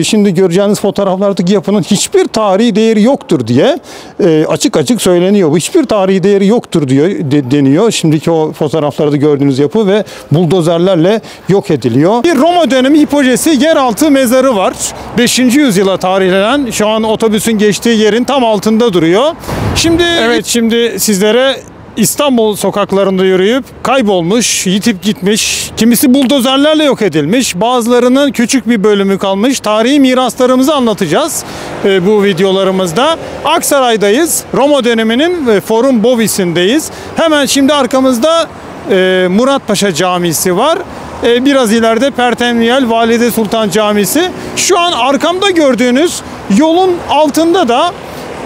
Şimdi göreceğiniz fotoğraflardaki yapının hiçbir tarihi değeri yoktur diye açık açık söyleniyor. Bu hiçbir tarihi değeri yoktur diyor deniyor. Şimdiki o fotoğraflarda gördüğünüz yapı ve buldozerlerle yok ediliyor. Bir Roma dönemi hipojesi yeraltı mezarı var. 5. yüzyıla tarihlenen, şu an otobüsün geçtiği yerin tam altında duruyor. Şimdi sizlere İstanbul sokaklarında yürüyüp kaybolmuş, yitip gitmiş, kimisi buldozerlerle yok edilmiş, bazılarının küçük bir bölümü kalmış tarihi miraslarımızı anlatacağız bu videolarımızda. Aksaray'dayız. Roma döneminin Forum Bovis'indeyiz. Hemen şimdi arkamızda Muratpaşa Camisi var. Biraz ileride Pertemniyel Valide Sultan Camisi. Şu an arkamda gördüğünüz yolun altında da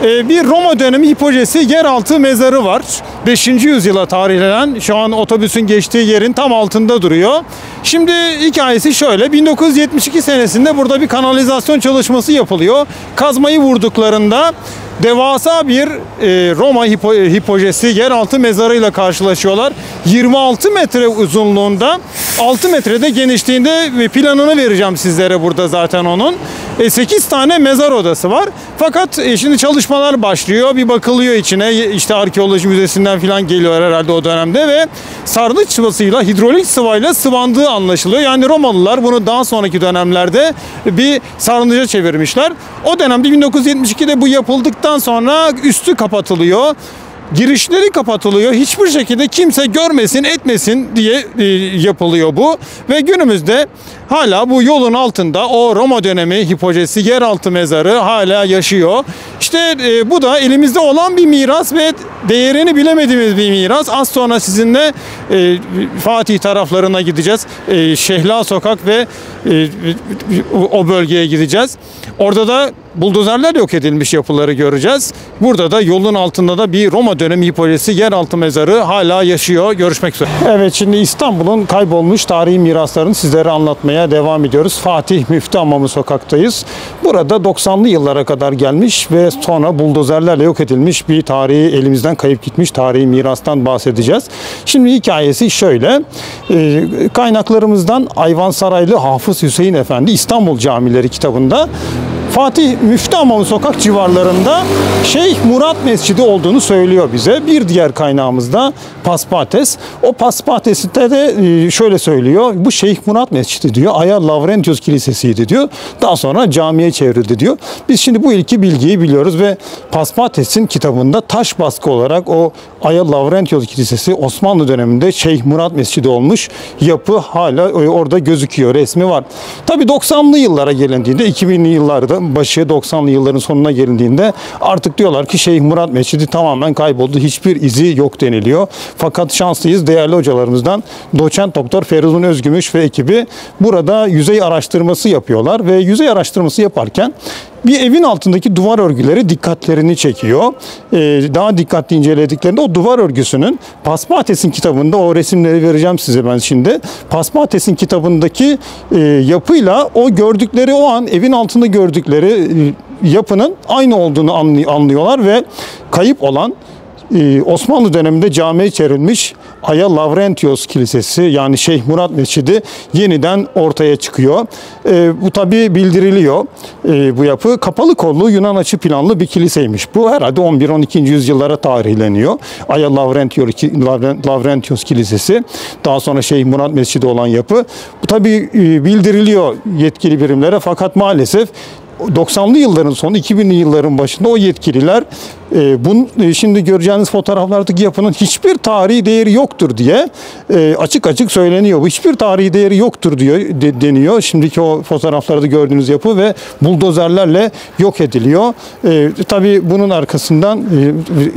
bir Roma dönemi hipojesi yeraltı mezarı var. 5. yüzyıla tarihlenen, şu an otobüsün geçtiği yerin tam altında duruyor. Şimdi hikayesi şöyle: 1972 senesinde burada bir kanalizasyon çalışması yapılıyor. Kazmayı vurduklarında devasa bir Roma hipojesi yeraltı mezarıyla karşılaşıyorlar. 26 metre uzunluğunda, 6 metrede genişliğinde, planını vereceğim sizlere burada zaten onun. 8 tane mezar odası var. Fakat şimdi çalışmalar başlıyor. Bir bakılıyor içine. İşte arkeoloji müzesinden falan geliyor herhalde o dönemde ve sarnıç sıvasıyla, hidrolik sıvayla sıvandığı anlaşılıyor. Yani Romalılar bunu daha sonraki dönemlerde bir sarnıca çevirmişler. O dönemde 1972'de bu yapıldıktan sonra üstü kapatılıyor. Girişleri kapatılıyor. Hiçbir şekilde kimse görmesin, etmesin diye yapılıyor bu. Ve günümüzde hala bu yolun altında o Roma dönemi hipojesi yeraltı mezarı hala yaşıyor. İşte bu da elimizde olan bir miras ve değerini bilemediğimiz bir miras. Az sonra sizinle Fatih taraflarına gideceğiz. Şehla Sokak ve o bölgeye gideceğiz. Orada da buldozerlerle yok edilmiş yapıları göreceğiz. Burada da yolun altında da bir Roma dönemi hipojesi yeraltı mezarı hala yaşıyor. Görüşmek üzere. Evet, şimdi İstanbul'un kaybolmuş tarihi miraslarını sizlere anlatmaya devam ediyoruz. Fatih Müftü Hamamı sokaktayız. Burada 90'lı yıllara kadar gelmiş ve sonra buldozerlerle yok edilmiş bir tarihi, elimizden kayıp gitmiş tarihi mirastan bahsedeceğiz. Şimdi hikayesi şöyle. Kaynaklarımızdan Ayvansaraylı Hafız Hüseyin Efendi İstanbul Camileri kitabında Fatih Müftü Hamamı sokak civarlarında Şeyh Murat Mescidi olduğunu söylüyor bize. Bir diğer kaynağımızda Paspates. O Paspates'te de şöyle söylüyor. Bu Şeyh Murat Mescidi diyor. Aya Lavrentios Kilisesi'ydi diyor. Daha sonra camiye çevrildi diyor. Biz şimdi bu iki bilgiyi biliyoruz ve Paspates'in kitabında taş baskı olarak o Aya Lavrentios Kilisesi Osmanlı döneminde Şeyh Murat Mescidi olmuş yapı hala orada gözüküyor. Resmi var. Tabii 90'lı yıllara gelindiğinde, 2000'li yıllarda başı, 90'lı yılların sonuna gelindiğinde artık diyorlar ki Şeyh Murat Mescidi tamamen kayboldu. Hiçbir izi yok deniliyor. Fakat şanslıyız. Değerli hocalarımızdan Doçent Doktor Feridun Özgümüş ve ekibi burada yüzey araştırması yapıyorlar ve yüzey araştırması yaparken bir evin altındaki duvar örgüleri dikkatlerini çekiyor. Daha dikkatli incelediklerinde o duvar örgüsünün Paspates'in kitabında, o resimleri vereceğim size ben şimdi. Paspates'in kitabındaki yapıyla o gördükleri, o an evin altında gördükleri yapının aynı olduğunu anlıyorlar ve kayıp olan Osmanlı döneminde camiye çevrilmiş Aya Lavrentios Kilisesi, yani Şeyh Murat Mescidi yeniden ortaya çıkıyor. Bu tabi bildiriliyor. Bu yapı kapalı kollu Yunan açı planlı bir kiliseymiş. Bu herhalde 11-12. yüzyıllara tarihleniyor. Aya Lavrentios Kilisesi. Daha sonra Şeyh Murat Mescidi olan yapı. Bu tabi bildiriliyor yetkili birimlere, fakat maalesef 90'lı yılların sonu, 2000'li yılların başında o yetkililer şimdi göreceğiniz fotoğraflardaki yapının hiçbir tarihi değeri yoktur diye açık açık söyleniyor. Bu hiçbir tarihi değeri yoktur diyor deniyor. Şimdiki o fotoğraflarda gördüğünüz yapı ve buldozerlerle yok ediliyor. Tabii bunun arkasından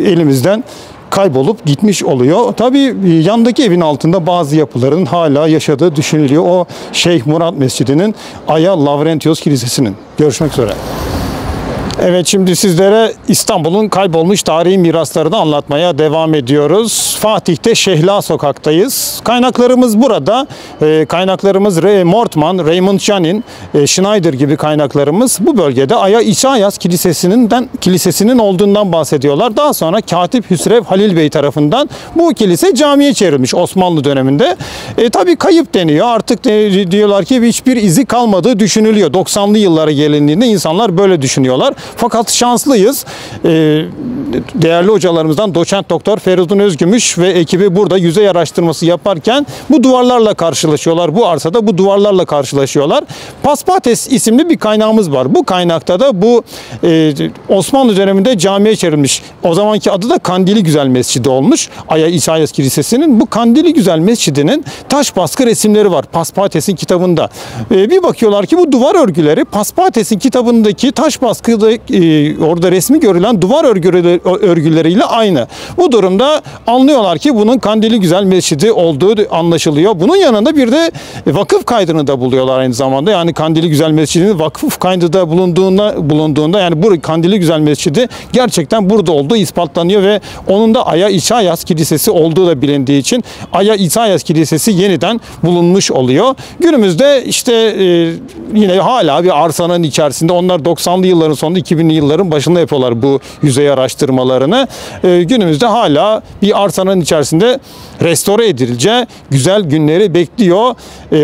elimizden kaybolup gitmiş oluyor. Tabii yandaki evin altında bazı yapıların hala yaşadığı düşünülüyor. O Şeyh Murat Mescidi'nin, Aya Lavrentios Kilisesi'nin. Görüşmek üzere. Evet, şimdi sizlere İstanbul'un kaybolmuş tarihi miraslarını anlatmaya devam ediyoruz. Fatih'te Şehla Sokak'tayız. Kaynaklarımız burada. Kaynaklarımız Mortman, Raymond Janin, Schneider gibi kaynaklarımız bu bölgede Aya İçayas Kilisesi'nin olduğundan bahsediyorlar. Daha sonra Katip Hüsrev Halil Bey tarafından bu kilise camiye çevrilmiş Osmanlı döneminde. Tabii kayıp deniyor. Artık diyorlar ki hiçbir izi kalmadığı düşünülüyor. 90'lı yıllara gelindiğinde insanlar böyle düşünüyorlar. Fakat şanslıyız. Değerli hocalarımızdan doçent doktor Feridun Özgümüş ve ekibi burada yüzey araştırması yaparken bu duvarlarla karşılaşıyorlar. Bu arsada bu duvarlarla karşılaşıyorlar. Paspates isimli bir kaynağımız var. Bu kaynakta da bu Osmanlı döneminde camiye çevrilmiş. O zamanki adı da Kandili Güzel Mescidi olmuş. Aya İçayas Kilisesi'nin bu Kandili Güzel Mescidi'nin taş baskı resimleri var Paspates'in kitabında. Bir bakıyorlar ki bu duvar örgüleri Paspates'in kitabındaki taş baskıda orada resmi görülen duvar örgüleriyle aynı. Bu durumda anlıyorlar ki bunun Kandili Güzel Mescidi olduğu anlaşılıyor. Bunun yanında bir de vakıf kaydını da buluyorlar aynı zamanda. Yani Kandili Güzel Mescidi'nin vakıf kaydı da bulunduğunda yani bu Kandili Güzel Mescidi gerçekten burada olduğu ispatlanıyor ve onun da Aya İçayas Kilisesi olduğu da bilindiği için Aya İçayas Kilisesi yeniden bulunmuş oluyor. Günümüzde işte yine hala bir arsanın içerisinde, onlar 90'lı yılların sonunda 2000'li yılların başında yapıyorlar bu yüzey araştırmalarını. Günümüzde hala bir arsanın içerisinde restore edileceği güzel günleri bekliyor.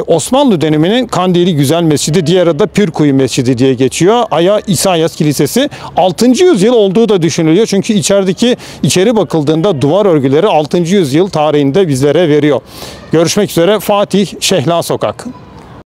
Osmanlı döneminin Kandili Güzel Mescidi, diğer adı Pürkuyu Mescidi diye geçiyor. Aya İçayas Kilisesi 6. yüzyıl olduğu da düşünülüyor. Çünkü içeri bakıldığında duvar örgüleri 6. yüzyıl tarihinde bizlere veriyor. Görüşmek üzere. Fatih, Şehla Sokak.